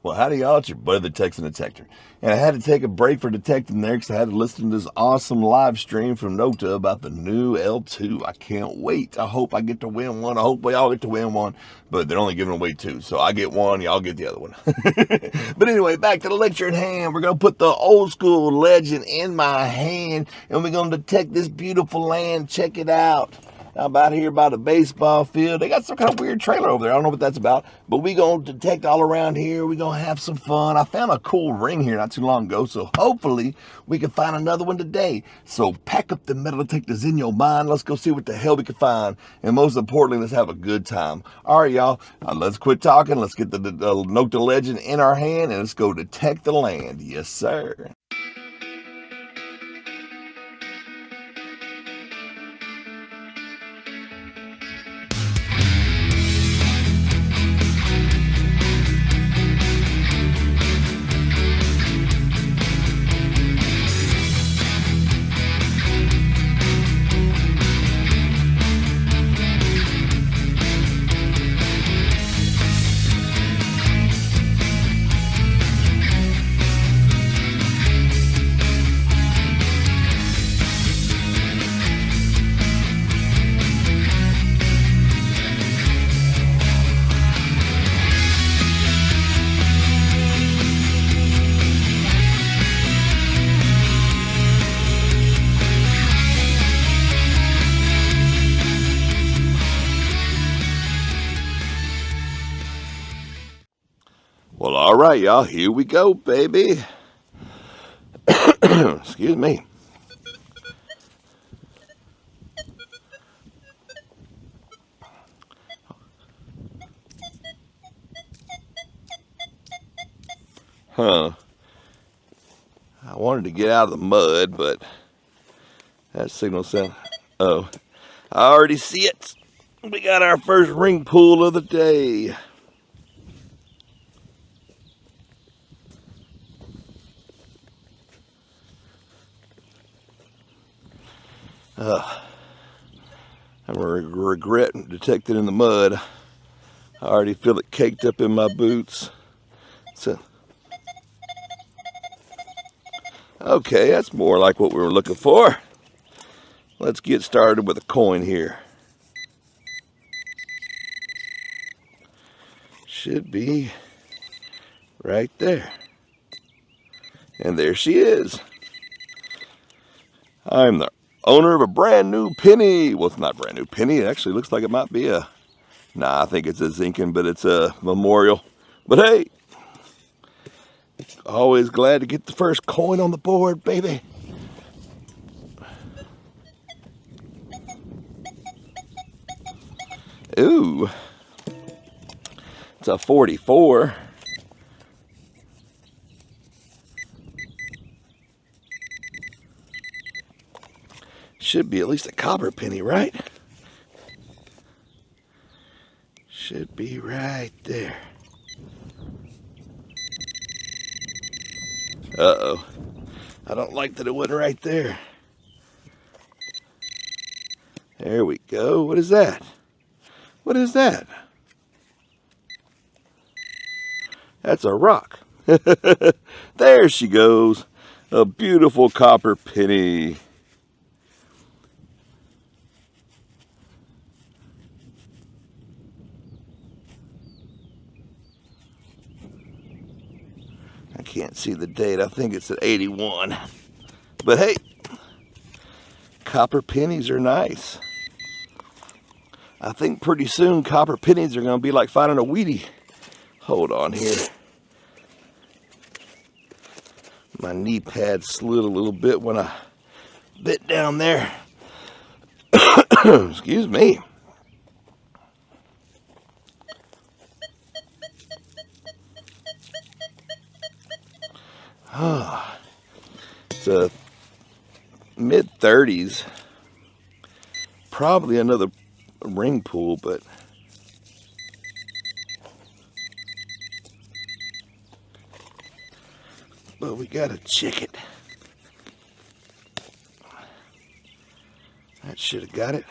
Well, howdy y'all, it's your buddy the Texan Detector. And I had to take a break for detecting there because I had to listen to this awesome live stream from Nokta about the new L2. I can't wait. I hope I get to win one. I hope we all get to win one. But they're only giving away 2. So I get one, y'all get the other one. But anyway, back to the lecture at hand. We're going to put the old school Legend in my hand. And we're going to detect this beautiful land. Check it out. About here by the baseball field. They got some kind of weird trailer over there. I don't know what that's about. But we going to detect all around here. we going to have some fun. I found a cool ring here not too long ago. So hopefully we can find another one today. So pack up the metal detectors in your mind. Let's go see what the hell we can find. And most importantly, let's have a good time. All right, y'all. Let's quit talking. Let's get the Nokta Legend in our hand. And let's go detect the land. Yes, sir. Well, all right, y'all. Here we go, baby. Excuse me. I wanted to get out of the mud, but that signal sound. Oh, I already see it. We got our first ring pull of the day. I'm going to regret detecting in the mud. I already feel it caked up in my boots. So, okay, that's more like what we were looking for. Let's get started with a coin here. Should be right there. And there she is. I'm the owner of a brand new penny. Well, it's not a brand new penny. It actually looks like it might be a... Nah, I think it's a Zinkin, but it's a memorial. But hey, always glad to get the first coin on the board, baby. Ooh. It's a 44. Should be at least a copper penny, right? Should be right there. Uh-oh. I don't like that it wasn't right there. There we go. What is that? What is that? That's a rock. There she goes. A beautiful copper penny. I can't see the date. I think it's at 81. But hey, copper pennies are nice. I think pretty soon copper pennies are going to be like finding a Wheatie. Hold on here. My knee pad slid a little bit when I bit down there. Excuse me. It's a mid-30s. Probably another ring pull, but we gotta check it. That should have got it.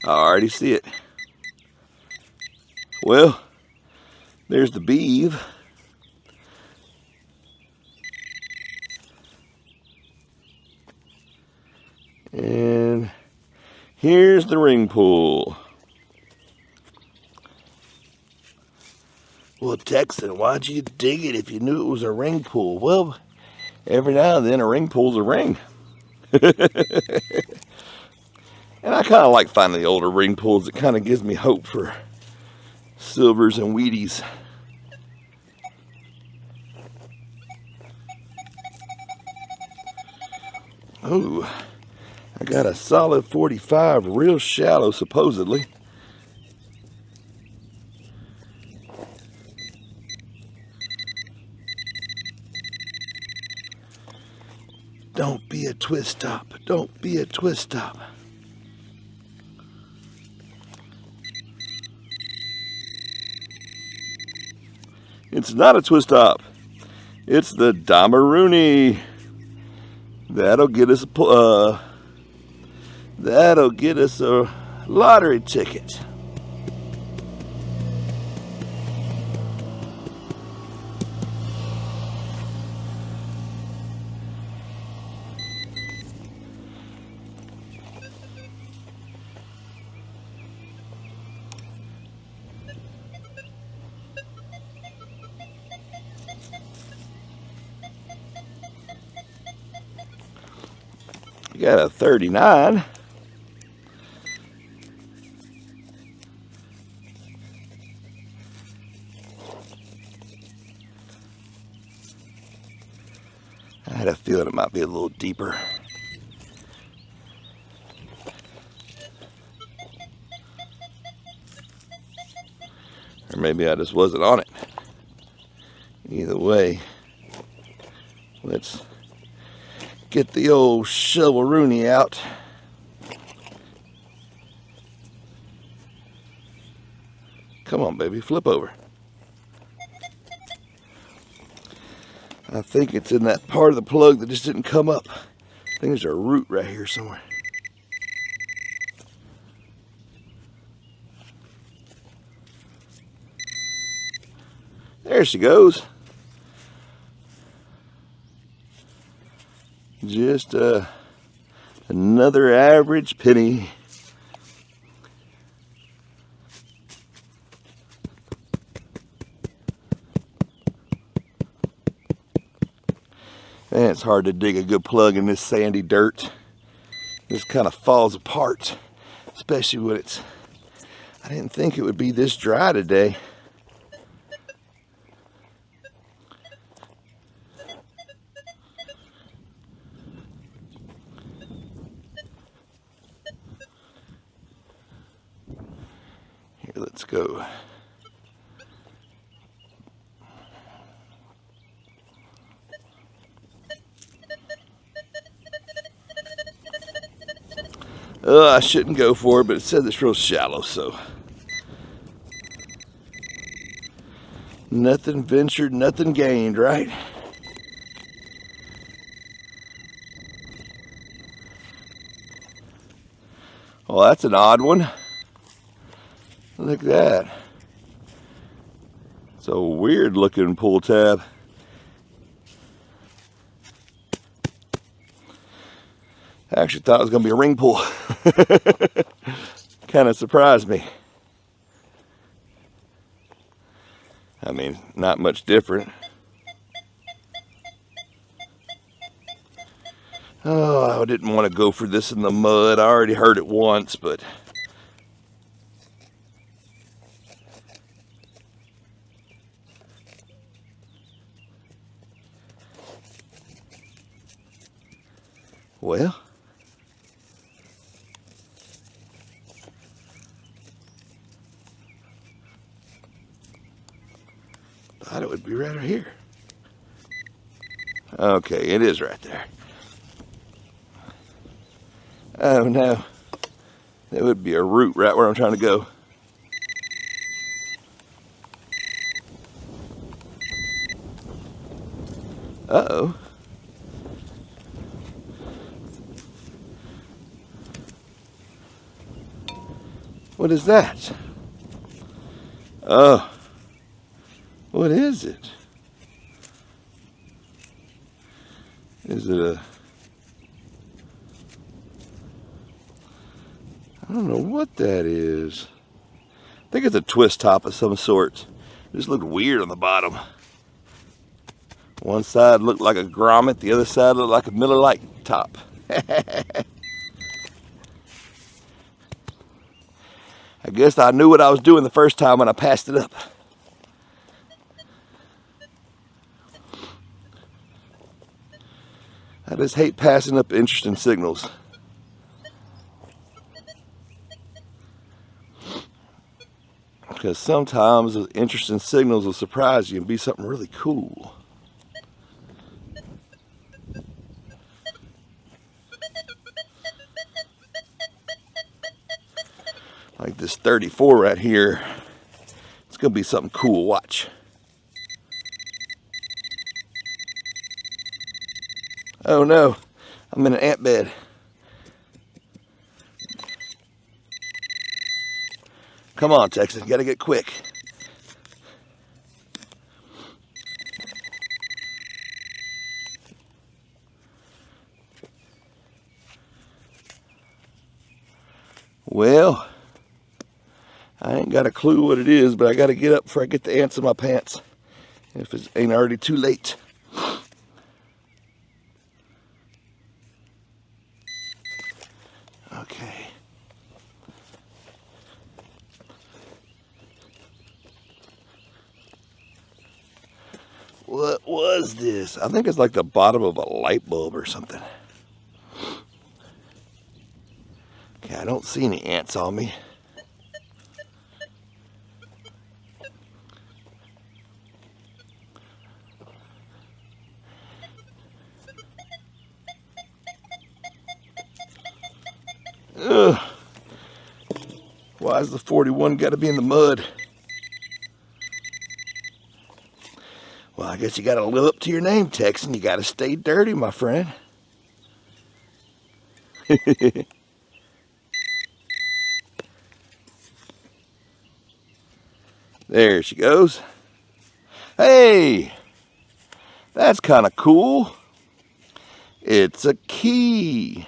I already see it. Well, there's the beeve. Here's the ring pull. Well, Texan, why'd you dig it if you knew it was a ring pull? Well, every now and then a ring pull's a ring. And I kind of like finding the older ring pulls. It kind of gives me hope for silvers and Wheaties. Ooh, I got a solid 45, real shallow supposedly. Don't be a twist top. Don't be a twist top. It's not a twist top. It's the Damaruni. That'll get us a lottery ticket. You got a 39. I had a feeling it might be a little deeper. Or maybe I just wasn't on it. Either way, let's get the old shovel-rooney out. Come on, baby, flip over. I think it's in that part of the plug that just didn't come up. I think there's a root right here somewhere. There she goes. Just another average penny. Man, it's hard to dig a good plug in this sandy dirt. It just kind of falls apart, especially when it's... I didn't think it would be this dry today. Here, let's go. I shouldn't go for it, but it says it's real shallow, so. Nothing ventured, nothing gained, right? Well, that's an odd one. Look at that. It's a weird looking pull tab. I actually thought it was going to be a ring pull. Kind of surprised me. I mean, not much different. Oh, I didn't want to go for this in the mud. I already heard it once, but... Well... thought it would be right here. Okay, it is right there. Oh no, that would be a root right where I'm trying to go. Uh-oh. What is that? Oh. What is it? Is it a... I don't know what that is. I think it's a twist top of some sort. It just looked weird on the bottom. One side looked like a grommet, the other side looked like a Miller Lite top. I guess I knew what I was doing the first time when I passed it up. I just hate passing up interesting signals. Because sometimes those interesting signals will surprise you and be something really cool. Like this 34 right here. It's going to be something cool. Watch. Oh no, I'm in an ant bed. Come on, Texas, you gotta get quick. Well, I ain't got a clue what it is, but I gotta get up before I get the ants in my pants. If it ain't already too late. Okay. What was this? I think it's like the bottom of a light bulb or something. Okay, I don't see any ants on me. Ugh. Why is the 41 got to be in the mud? Well, I guess you got to live up to your name, Texan. You got to stay dirty, my friend. There she goes. Hey, that's kind of cool. It's a key.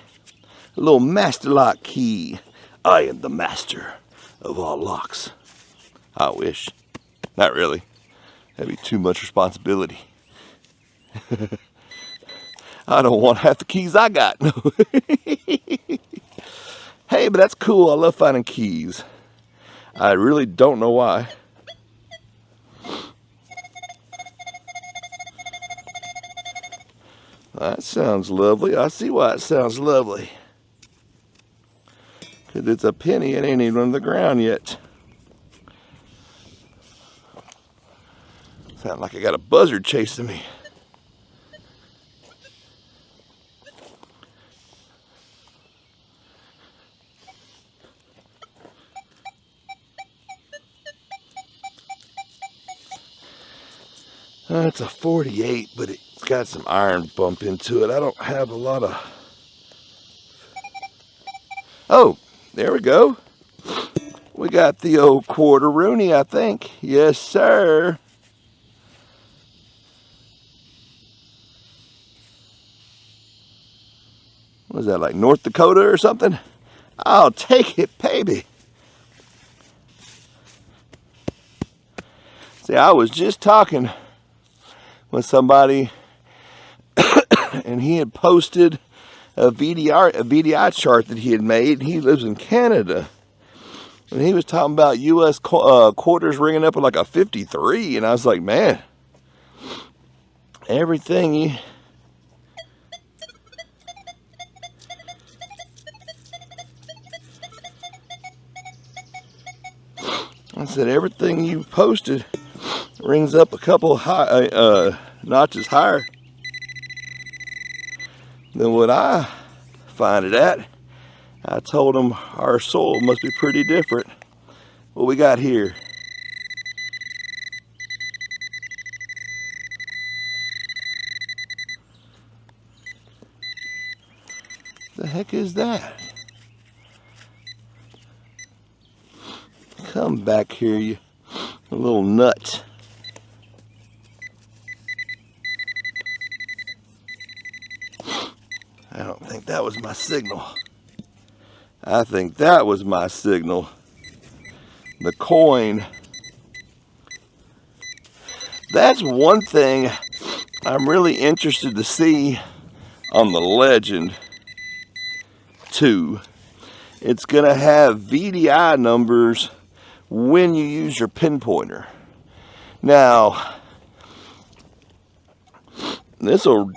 A little master lock key. I am the master of all locks. I wish. Not really. That'd be too much responsibility. I don't want half the keys I got. Hey, but that's cool. I love finding keys. I really don't know why. That sounds lovely. I see why it sounds lovely. Because it's a penny. It ain't even on the ground yet. Sound like I got a buzzard chasing me. It's a 48, but it's got some iron bump into it. I don't have a lot of... Oh, there we go. We got the old quarter Rooney, I think. Yes, sir. What is that, like North Dakota or something? I'll take it, baby. See, I was just talking with somebody, and he had posted a VDI chart that he had made. He lives in Canada, and he was talking about U.S. quarters ringing up with like a 53, and I was like, man, everything you... I said, everything you posted rings up a couple high, notches higher than what I find it at. I told him our soil must be pretty different. What we got here? The heck is that? Come back here, you little nut. I don't think that was my signal. I think that was my signal. The coin. That's one thing I'm really interested to see on the Legend 2. It's going to have VDI numbers when you use your pinpointer. Now, this will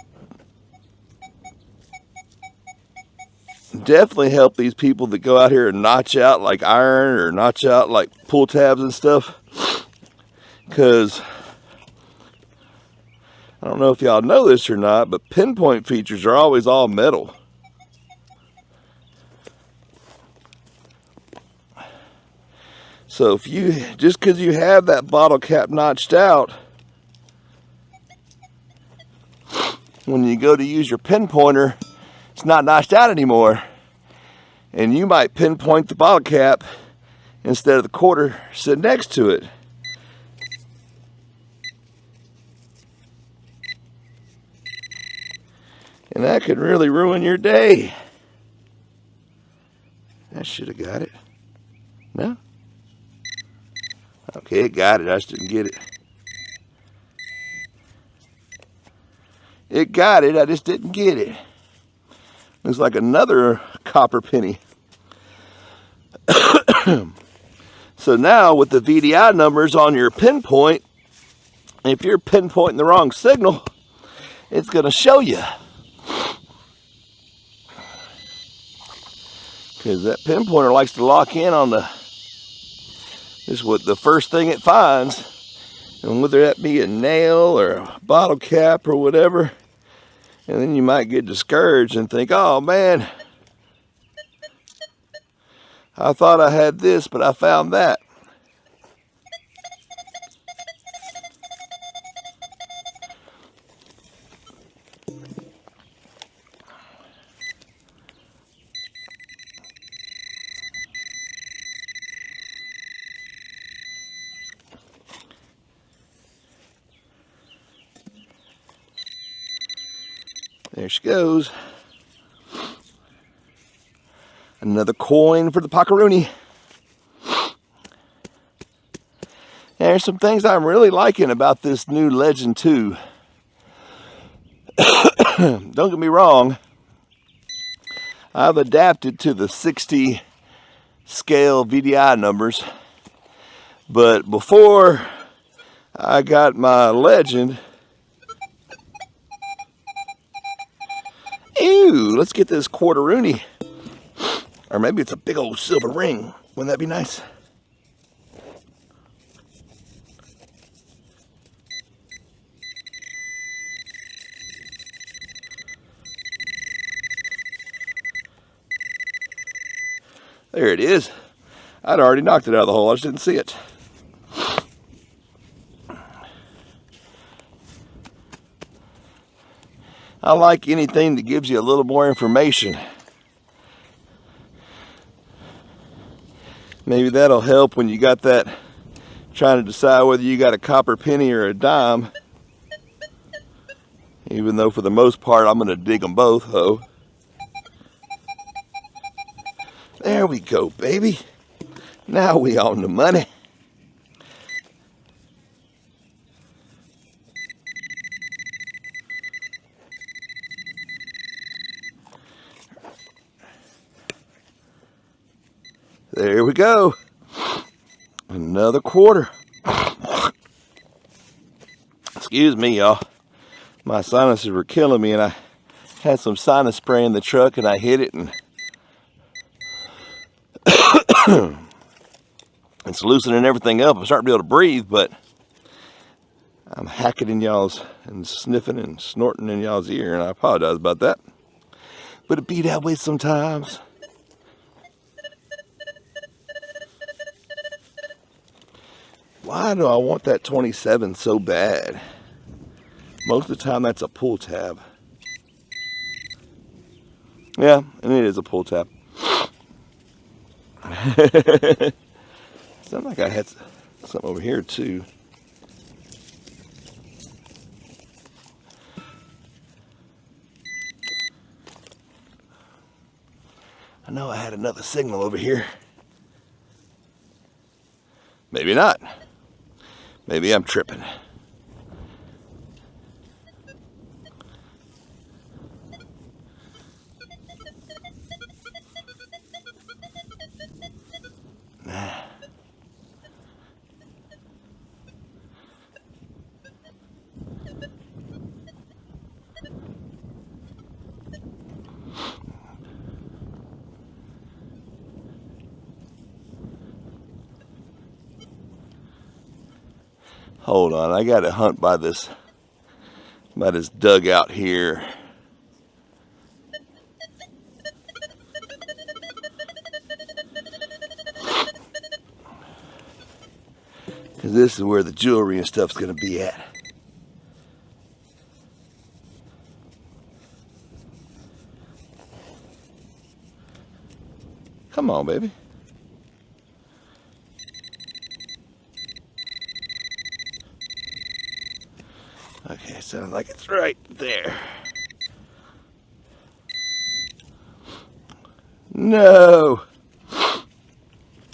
definitely help these people that go out here and notch out like iron or notch out like pull tabs and stuff. Because I don't know if y'all know this or not, but pinpoint features are always all metal. So if you, just because you have that bottle cap notched out, when you go to use your pinpointer, it's not notched out anymore. And you might pinpoint the bottle cap instead of the quarter sitting next to it. And that could really ruin your day. I should have got it. No? Okay, it got it. I just didn't get it. It got it. I just didn't get it. Looks like another copper penny. So now with the VDI numbers on your pinpoint, if you're pinpointing the wrong signal, it's going to show you. Because that pinpointer likes to lock in on the first thing it finds. And whether that be a nail or a bottle cap or whatever. And then you might get discouraged and think, oh man, I thought I had this, but I found that. There she goes. Another coin for the Pockeroony. There's some things I'm really liking about this new Legend 2. Don't get me wrong. I've adapted to the 60 scale VDI numbers. But before I got my Legend, ew, let's get this quarteroony. Or maybe it's a big old silver ring. Wouldn't that be nice? There it is. I'd already knocked it out of the hole. I just didn't see it. I like anything that gives you a little more information. Maybe that'll help when you got that, trying to decide whether you got a copper penny or a dime. Even though for the most part, I'm going to dig them both, though. There we go, baby. Now we own the money. There we go. Another quarter. Excuse me, y'all. My sinuses were killing me, and I had some sinus spray in the truck, and I hit it, and it's loosening everything up. I'm starting to be able to breathe, but I'm hacking in y'all's and sniffing and snorting in y'all's ear, and I apologize about that. But it be that way sometimes. Why do I want that 27 so bad? Most of the time that's a pull tab. Yeah, and it is a pull tab. Sounds like I had something over here too. know I had another signal over here. Maybe not. Maybe I'm tripping. Hold on, I gotta hunt by this dugout here. Cause this is where the jewelry and stuff's gonna be at. Come on, baby. Okay, sounds like it's right there. No!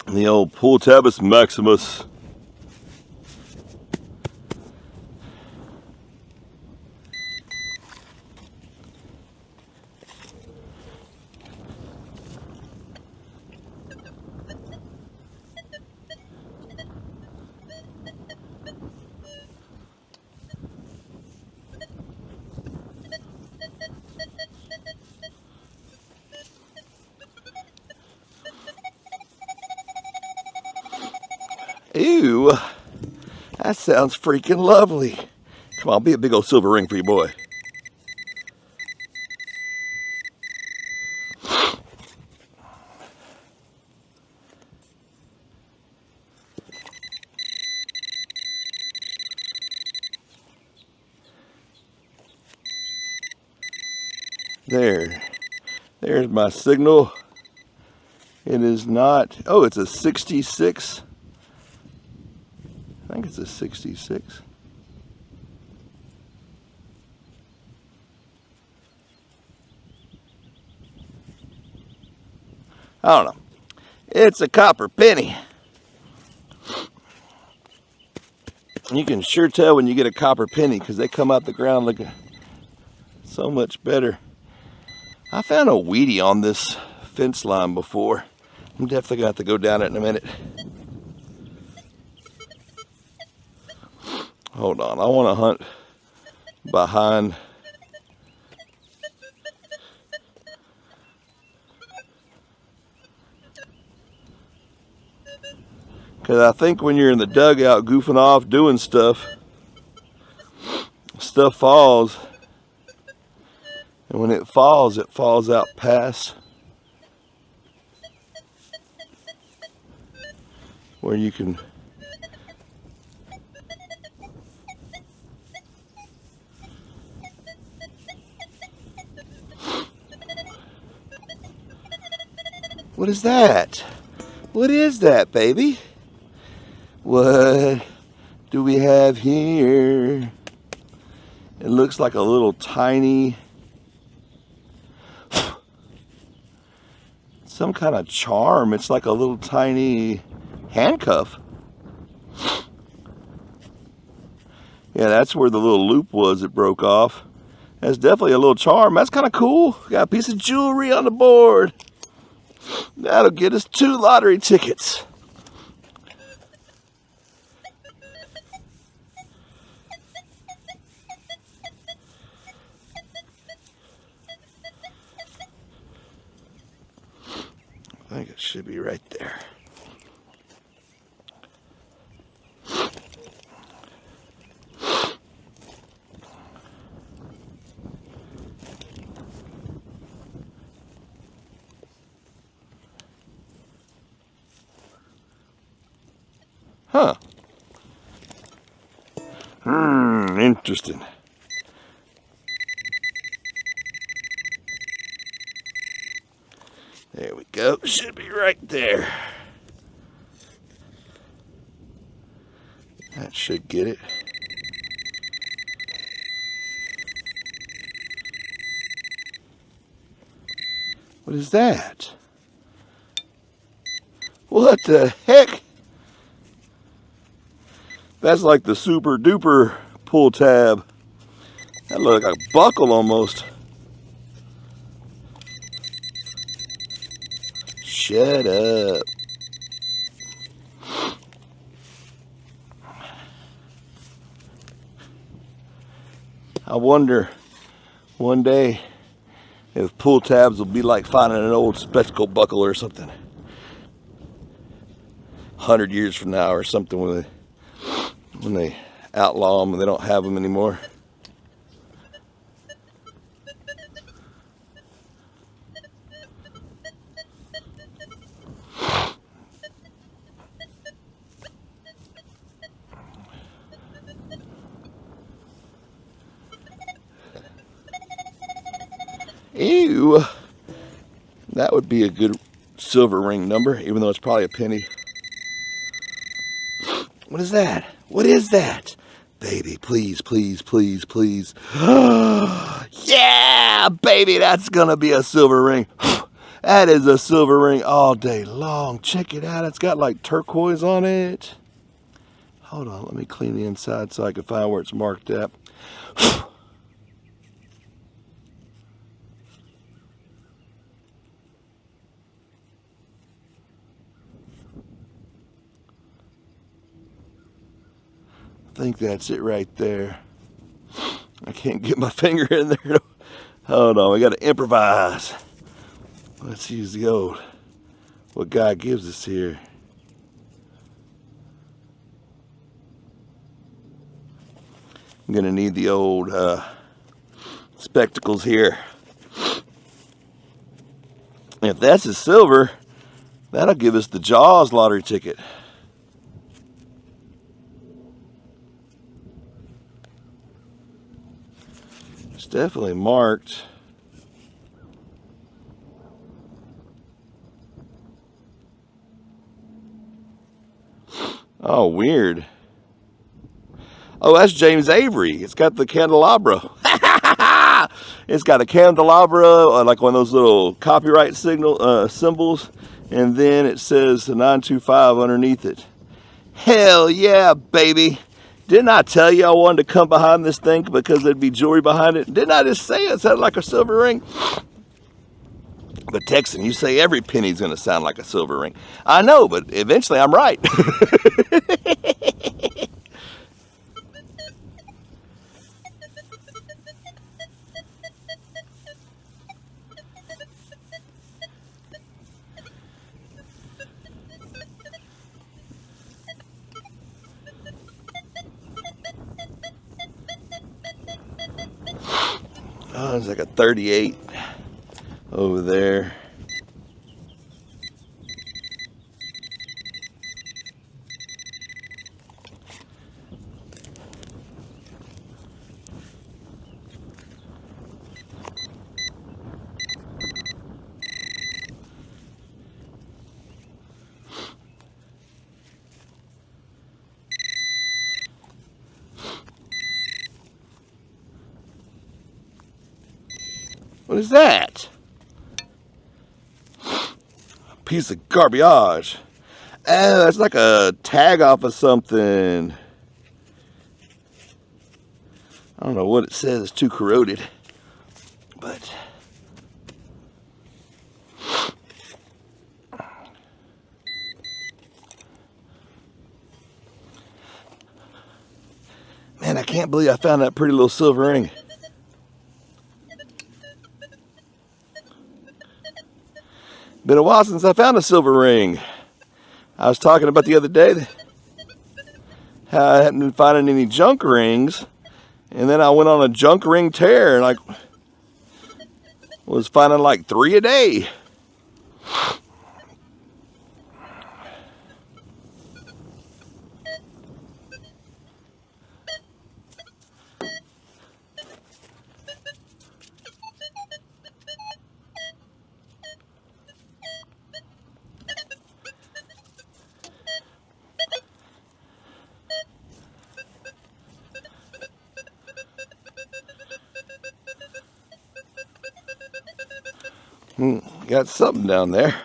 The old Pultabus Maximus. Ew, that sounds freaking lovely. Come on, be a big old silver ring for you, boy. There's my signal. It is not, oh, it's a 66. I think it's a 66. I don't know. It's a copper penny. You can sure tell when you get a copper penny because they come out the ground looking so much better. I found a weedy on this fence line before. I'm definitely going to have to go down it in a minute. Hold on, I want to hunt behind. Because I think when you're in the dugout goofing off, doing stuff, stuff falls. And when it falls out past where you can. What is that? What is that, baby? What do we have here? It looks like a little tiny, some kind of charm. It's like a little tiny handcuff. Yeah, that's where the little loop was that broke off. That's definitely a little charm. That's kind of cool. Got a piece of jewelry on the board. That'll get us 2 lottery tickets. I think it should be right there. Huh. Interesting. There we go. Should be right there. That should get it. What is that? What the heck? That's like the super duper pull tab. That looks like a buckle almost. Shut up. I wonder one day if pull tabs will be like finding an old spectacle buckle or something. 100 years from now or something when they outlaw them and they don't have them anymore. Ew. That would be a good silver ring number, even though it's probably a penny. What is that? What is that? Baby, please, please, please, please. Yeah, baby, that's gonna be a silver ring. That is a silver ring all day long. Check it out. It's got like turquoise on it. Hold on, let me clean the inside so I can find where it's marked at. I think that's it right there. I can't get my finger in there. Hold on, we got to improvise. Let's use the old, what God gives us here. I'm going to need the old spectacles here. If that's a silver, that'll give us the Jaws lottery ticket. It's definitely marked. Oh, weird. Oh, that's James Avery. It's got the candelabra. It's got a candelabra, like one of those little copyright symbols, and then it says the 925 underneath it. Hell yeah, baby. Didn't I tell you I wanted to come behind this thing because there'd be jewelry behind it? Didn't I just say it sounded like a silver ring? But Texan, you say every penny's going to sound like a silver ring. I know, but eventually I'm right. Oh, it's like a 38 over there. What is that? A piece of garbage. Oh, that's like a tag off of something. I don't know what it says. It's too corroded. But man, I can't believe I found that pretty little silver ring. Been a while since I found a silver ring. I was talking about the other day how I hadn't been finding any junk rings, and then I went on a junk ring tear and like was finding like 3 a day. Got something down there.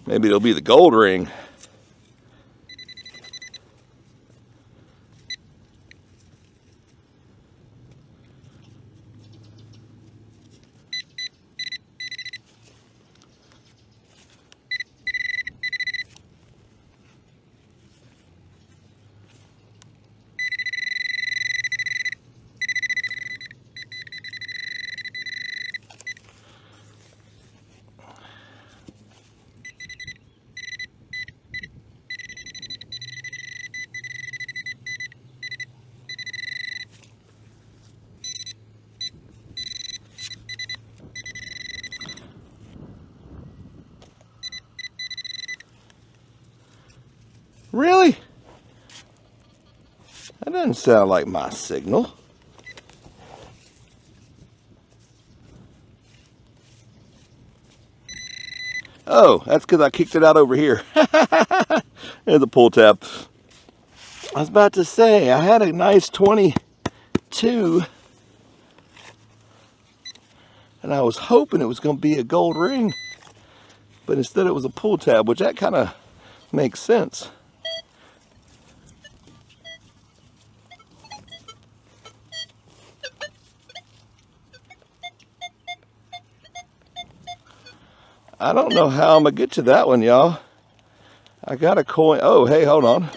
Maybe it'll be the gold ring. Really? That doesn't sound like my signal. Oh, that's because I kicked it out over here. There's a pull tab. I was about to say, I had a nice 22, and I was hoping it was going to be a gold ring, but instead it was a pull tab, which that kind of makes sense. I don't know how I'm going to get to that one, y'all. I got a coin. Oh, hey, hold on.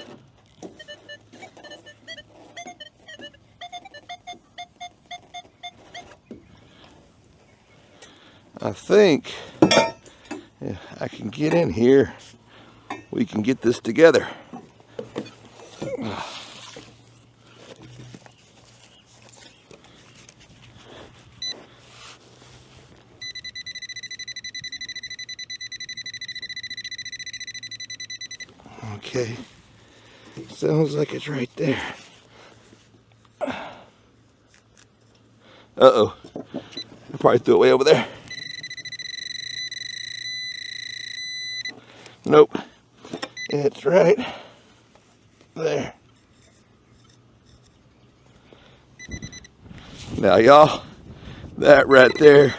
I think if I can get in here, we can get this together. Okay, sounds like it's right there. Uh-oh, I probably threw it way over there. Nope, it's right there. Now y'all, that right there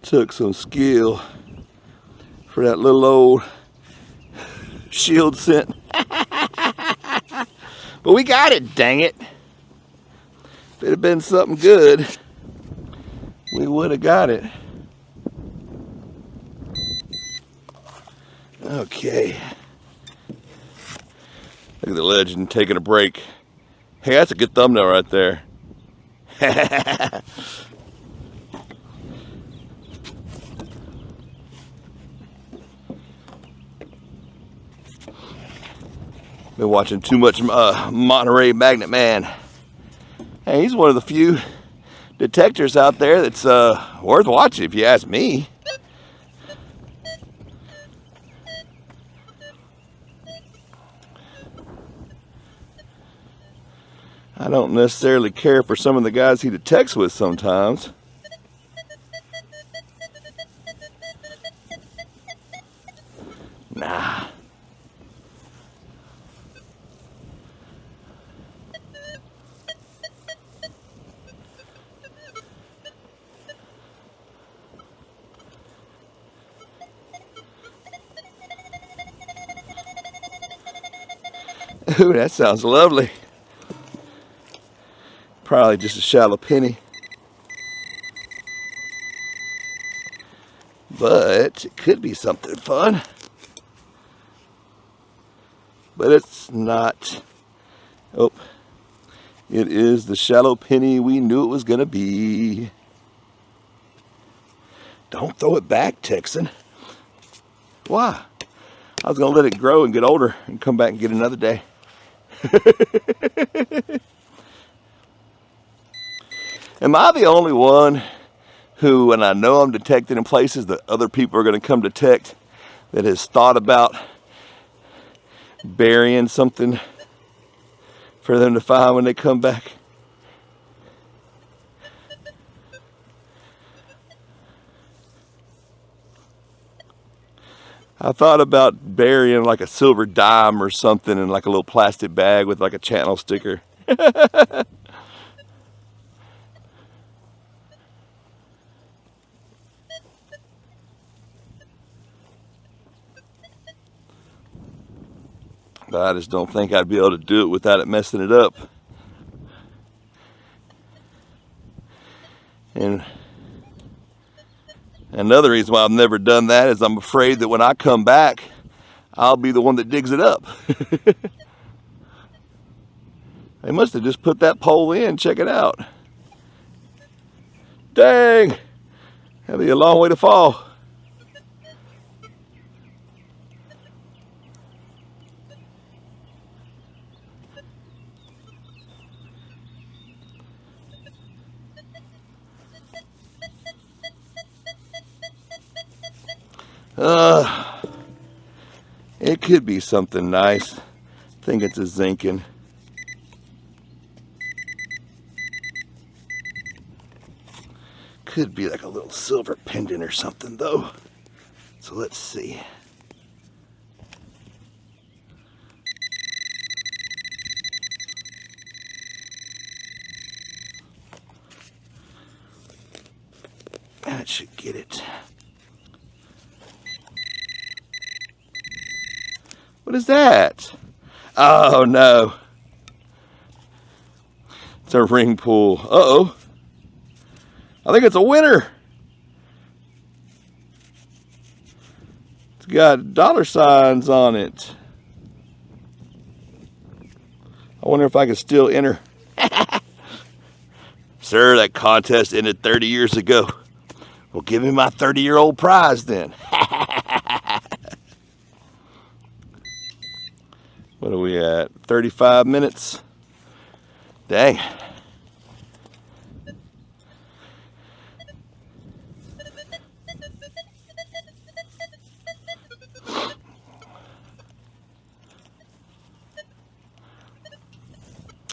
took some skill for that little old shield scent. But we got it, dang it. If it had been something good, we would have got it. Okay. Look at the legend taking a break. Hey, that's a good thumbnail right there. Been watching too much Monterey Magnet Man. Hey, he's one of the few detectors out there that's worth watching, if you ask me. I don't necessarily care for some of the guys he detects with sometimes. Nah. Ooh, that sounds lovely. Probably just a shallow penny. But it could be something fun. But it's not. Oh, it is the shallow penny we knew it was going to be. Don't throw it back, Texan. Why? I was going to let it grow and get older and come back and get another day. Am I the only one who, when I know I'm detected in places that other people are going to come detect, that has thought about burying something for them to find when they come back? I thought about burying like a silver dime or something in like a little plastic bag with like a channel sticker. But I just don't think I'd be able to do it without it messing it up. And another reason why I've never done that is I'm afraid that when I come back, I'll be the one that digs it up. They must have just put that pole in. Check it out. Dang! That'll be a long way to fall. It could be something nice. I think it's a zinking. Could be like a little silver pendant or something though. So let's see. That should get it. What is that? Oh no. It's a ring pull. Uh-oh. I think it's a winner. It's got dollar signs on it. I wonder if I can still enter. Sir, that contest ended 30 years ago. Well, give me my 30-year-old prize then. What are we at? 35 minutes? Dang.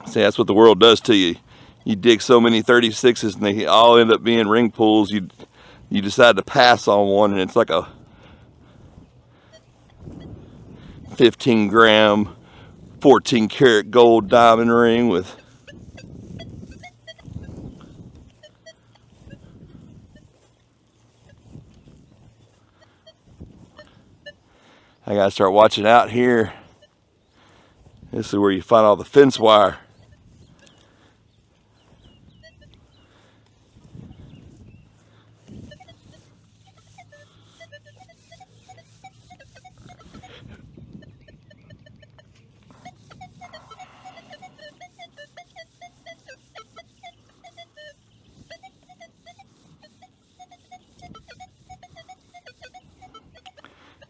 See, that's what the world does to you. You dig so many 36s and they all end up being ring pulls. You decide to pass on one and it's like a 15 gram, 14 karat gold diamond ring with I gotta start watching out here. This is where you find all the fence wire.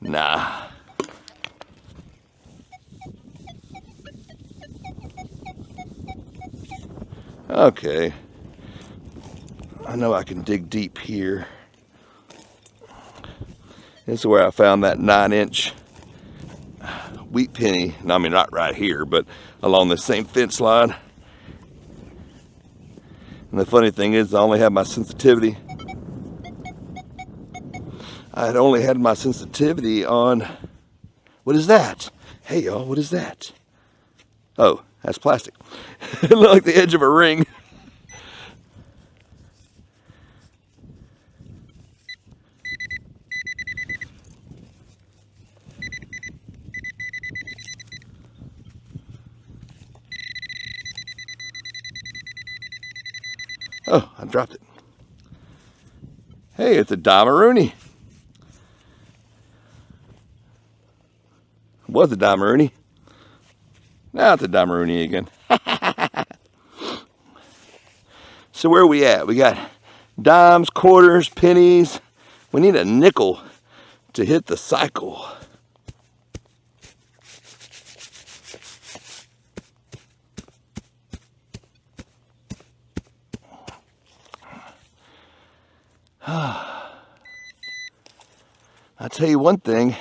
Nah. Okay. I know I can dig deep here. This is where I found that 9-inch wheat penny. I mean, not right here, but along the same fence line. And the funny thing is, I only had my sensitivity. I had only had my sensitivity on, what is that? Hey y'all, what is that? Oh, that's plastic. It looked like the edge of a ring. Oh, I dropped it. Hey, it's a Damaroonie. Was a Damaroonie. Now it's a Damaroonie again. So where are we at? We got dimes, quarters, pennies. We need a nickel to hit the cycle. I'll tell you one thing.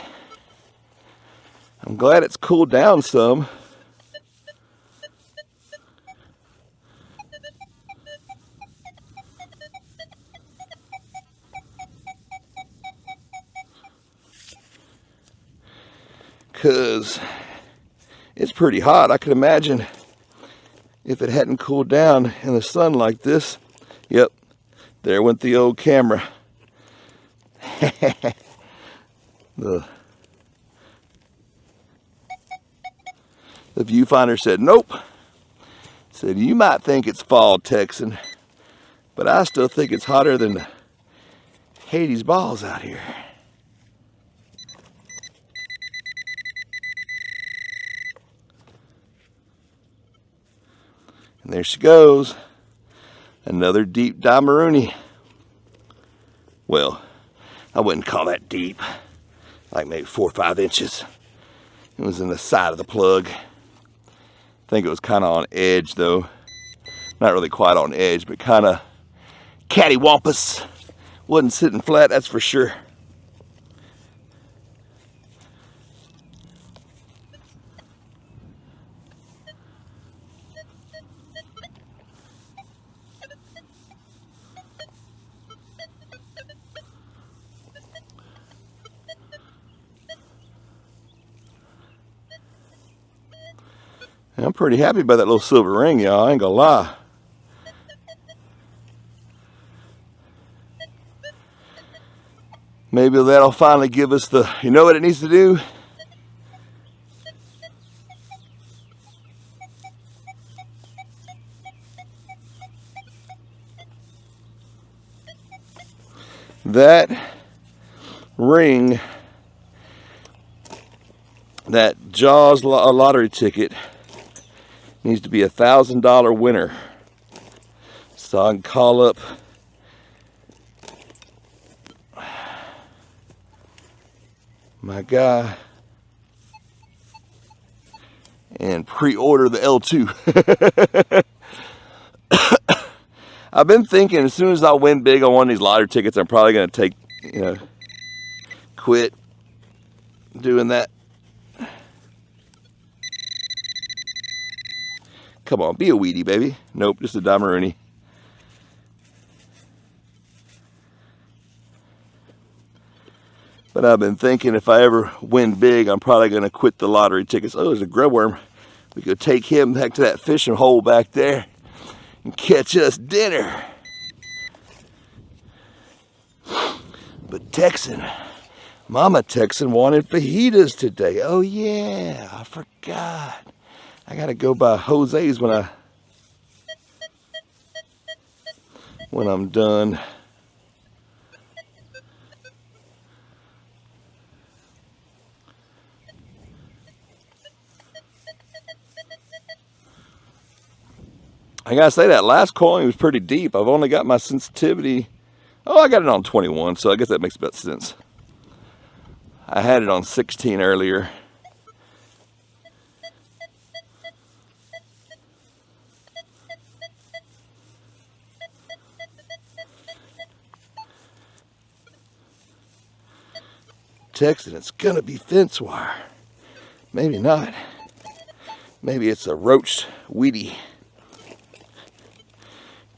I'm glad it's cooled down some. Because it's pretty hot. I could imagine if it hadn't cooled down in the sun like this. Yep, there went the old camera. The viewfinder said, nope. Said, you might think it's fall, Texan, but I still think it's hotter than Hades balls out here. And there she goes. Another deep Damaruni. Well, I wouldn't call that deep. Like maybe 4 or 5 inches. It was in the side of the plug. I think it was kind of on edge though. Not really quite on edge, but kind of cattywampus. Wasn't sitting flat, that's for sure. I'm pretty happy about that little silver ring, y'all. I ain't gonna lie. Maybe that'll finally give us the, you know what it needs to do? That ring, that Jaws lottery ticket needs to be a $1,000 winner. So I can call up my guy and pre-order the L2. I've been thinking as soon as I win big on one of these lottery tickets, I'm probably going to quit doing that. Come on, be a Wheatie, baby. Nope, just a Damaruni. But I've been thinking if I ever win big, I'm probably going to quit the lottery tickets. Oh, there's a grub worm. We could take him back to that fishing hole back there and catch us dinner. But Texan, Mama Texan wanted fajitas today. Oh yeah, I forgot. I gotta go by Jose's when I'm done. I gotta say that last coin was pretty deep. I've only got my sensitivity. Oh, I got it on 21, so I guess that makes about sense. I had it on 16 earlier. Texan, it's gonna be fence wire. Maybe not. Maybe it's a roached Wheatie.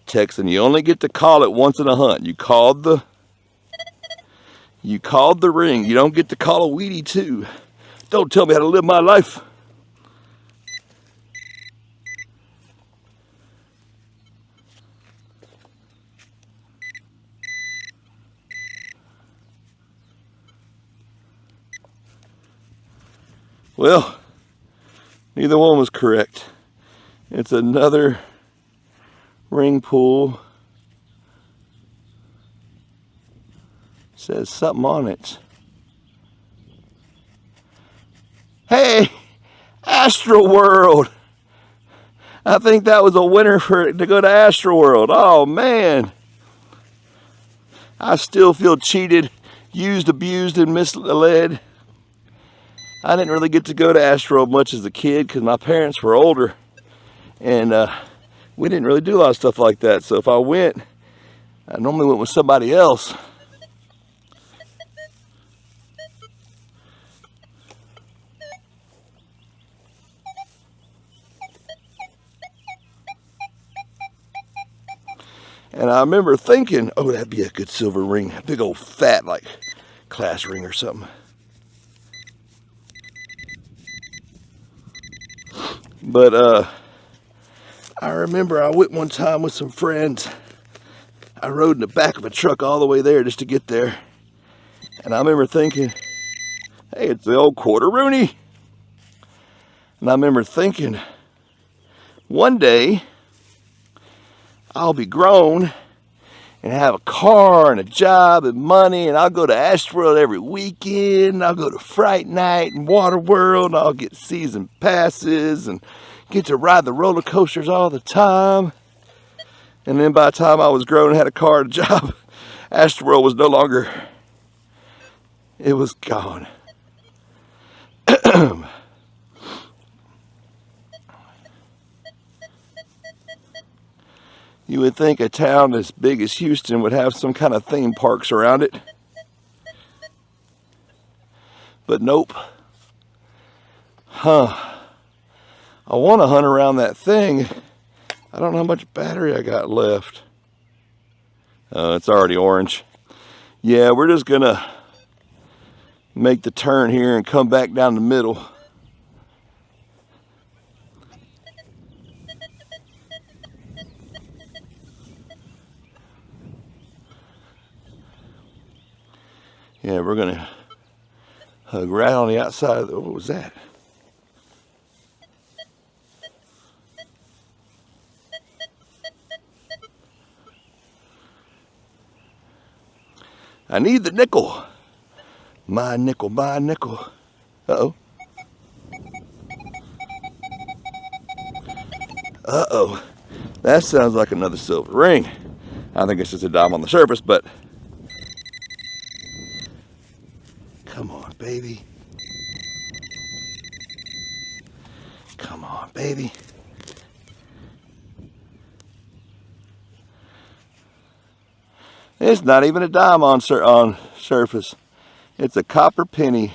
Texan, you only get to call it once in a hunt. You called the ring. You don't get to call a Wheatie too. Don't tell me how to live my life. Well, neither one was correct. It's another ring pull. Says something on it. Hey, Astro World. I think that was a winner for it to go to Astro World. Oh man. I still feel cheated, used, abused, and misled. I didn't really get to go to Astro much as a kid because my parents were older. And we didn't really do a lot of stuff like that. So if I went, I normally went with somebody else. And I remember thinking, oh, that'd be a good silver ring. A big old fat, like, class ring or something. But I remember I went one time with some friends. I rode in the back of a truck all the way there just to get there. And I remember thinking, hey, it's the old quarter-rooney. And I remember thinking, one day I'll be grown and have a car and a job and money, and I'll go to Astroworld every weekend, and I'll go to Fright Night and Water World, and I'll get season passes and get to ride the roller coasters all the time. And then by the time I was grown and had a car and a job, Astroworld was no longer, it was gone. You would think a town as big as Houston would have some kind of theme parks around it. But nope. I want to hunt around that thing. I don't know how much battery I got left. It's already orange. Yeah, we're just going to make the turn here and come back down the middle. Yeah, we're going to hug right on the outside of the, what was that? I need the nickel. My nickel, my nickel. Uh-oh. Uh-oh. That sounds like another silver ring. I think it's just a dime on the surface, but come on, baby. Come on, baby. It's not even a dime on surface. It's a copper penny.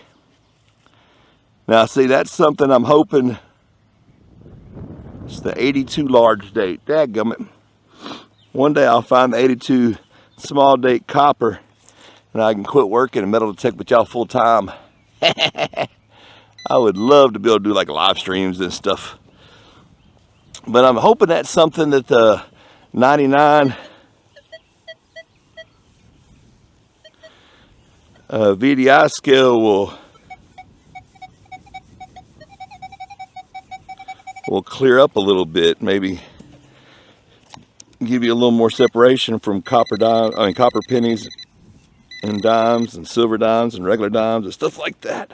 Now, see, that's something I'm hoping. It's the 82 large date. Dadgummit. One day I'll find the 82 small date copper, and I can quit working and metal detect with y'all full time. I would love to be able to do like live streams and stuff. But I'm hoping that's something that the 99 VDI scale will clear up a little bit. Maybe give you a little more separation from copper pennies and dimes and silver dimes and regular dimes and stuff like that.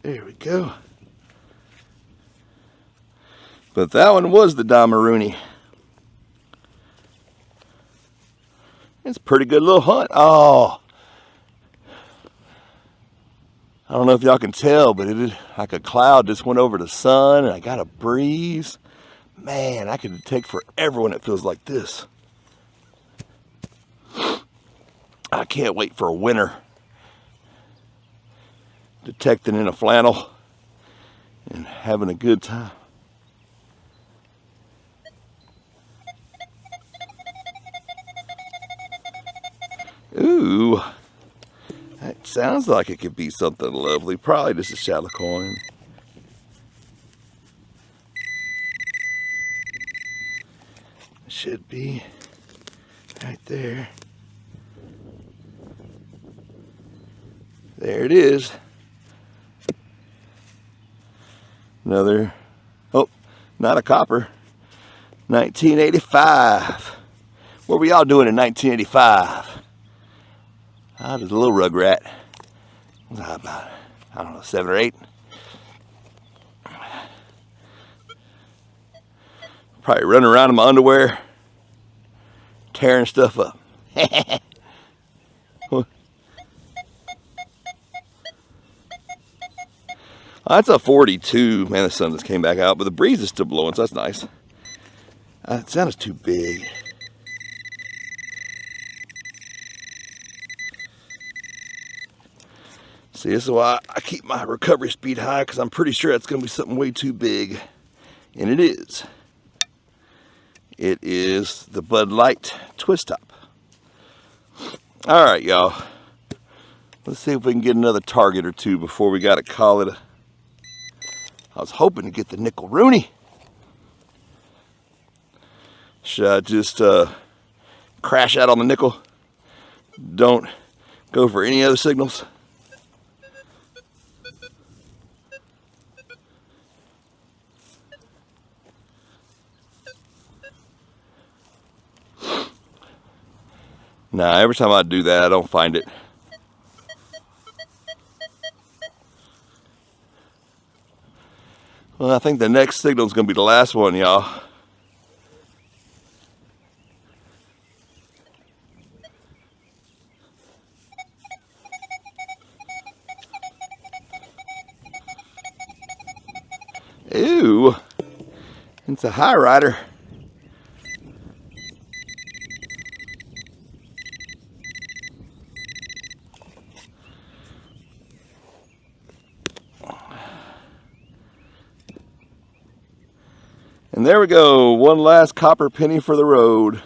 There we go. But that one was the Damaruni. It's a pretty good little hunt. Oh, I don't know if y'all can tell, but it is like a cloud just went over the sun and I got a breeze. Man, I could take forever when it feels like this. I can't wait for winter. Detecting in a flannel and having a good time. Ooh, that sounds like it could be something lovely. Probably just a shallow coin. Should be right there. There it is. Another, oh, not a copper. 1985. What were y'all doing in 1985? I was a little rugrat. About, I don't know, 7 or 8. Probably running around in my underwear, tearing stuff up. That's a 42. Man, the sun just came back out, but the breeze is still blowing, so that's nice. It sounds too big. See, this is why I keep my recovery speed high, because I'm pretty sure it's going to be something way too big. And it is. It is the Bud Light Twist Top. All right, y'all. Let's see if we can get another target or two before we got to call it a... I was hoping to get the nickel Rooney. Should I just crash out on the nickel? Don't go for any other signals? Nah, every time I do that, I don't find it. Well, I think the next signal is going to be the last one, y'all. Ew, it's a high rider. And there we go, one last copper penny for the road.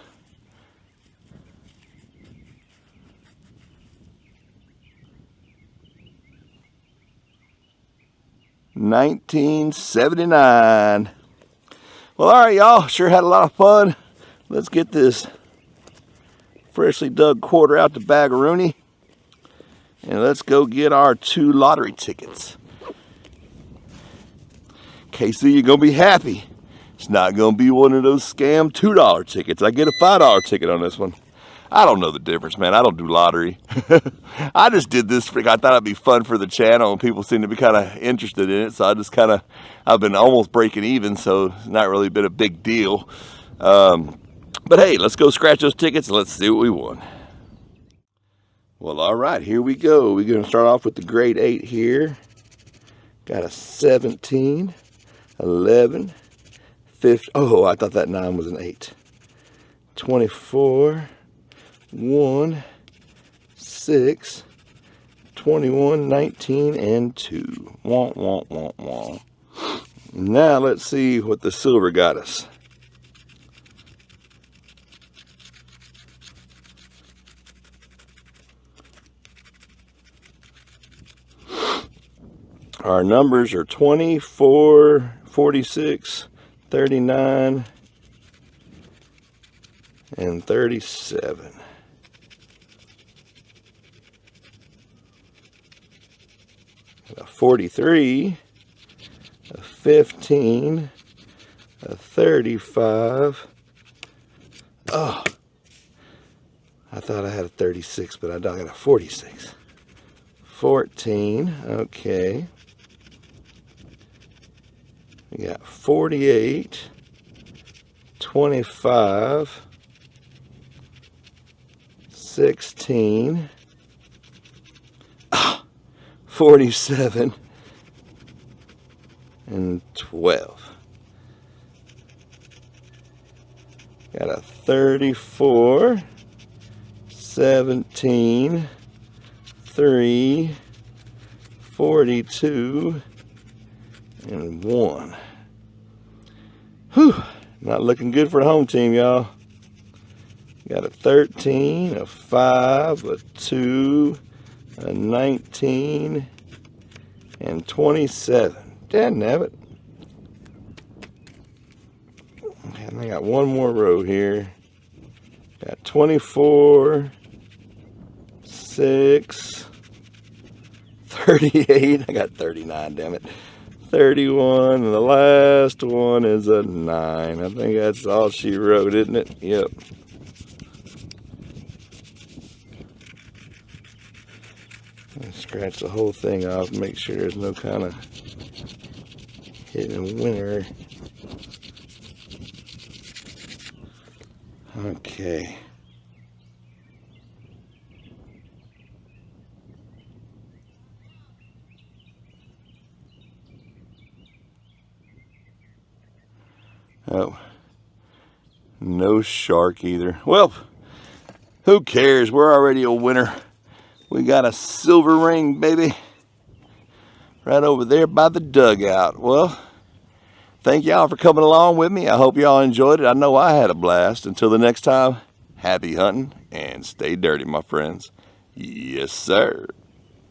$19.79. Well, all right, y'all. Sure had a lot of fun. Let's get this freshly dug quarter out the bag of Rooney. And let's go get our 2 lottery tickets. KC, you're going to be happy. It's not going to be one of those scam $2 tickets. I get a $5 ticket on this one. I don't know the difference, man. I don't do lottery. I just did this. I thought it'd be fun for the channel, and people seem to be kind of interested in it. So I just I've been almost breaking even, so it's not really been a big deal. But hey, let's go scratch those tickets and let's see what we won. Well, all right, here we go. We're going to start off with the grade 8 here. Got a 17, 11, 15. Oh, I thought that 9 was an 8. 24, 1, 6, 21, 19, and 2. Wah, wah, wah, wah. Now let's see what the silver got us. Our numbers are 24, 46, 39, and 37. A 43, a 15, a 35. Oh, I thought I had a 36, but I got a 46. 14, okay. We got 48, 25, 16, 47, and 12. Got a 34, 17, 3, 42, and 1. Whew, not looking good for the home team, y'all. Got a 13, a 5, a 2, a 19, and 27. Dadnabbit. And I got one more row here. Got 24, 6, 38. I got 39, damn it. 31, and the last one is a 9. I think that's all she wrote, isn't it? Yep. Scratch the whole thing off, make sure there's no kind of hidden winner. Okay. Oh, no shark either. Well, who cares? We're already a winner. We got a silver ring, baby. Right over there by the dugout. Well, thank y'all for coming along with me. I hope y'all enjoyed it. I know I had a blast. Until the next time, happy hunting and stay dirty, my friends. Yes, sir.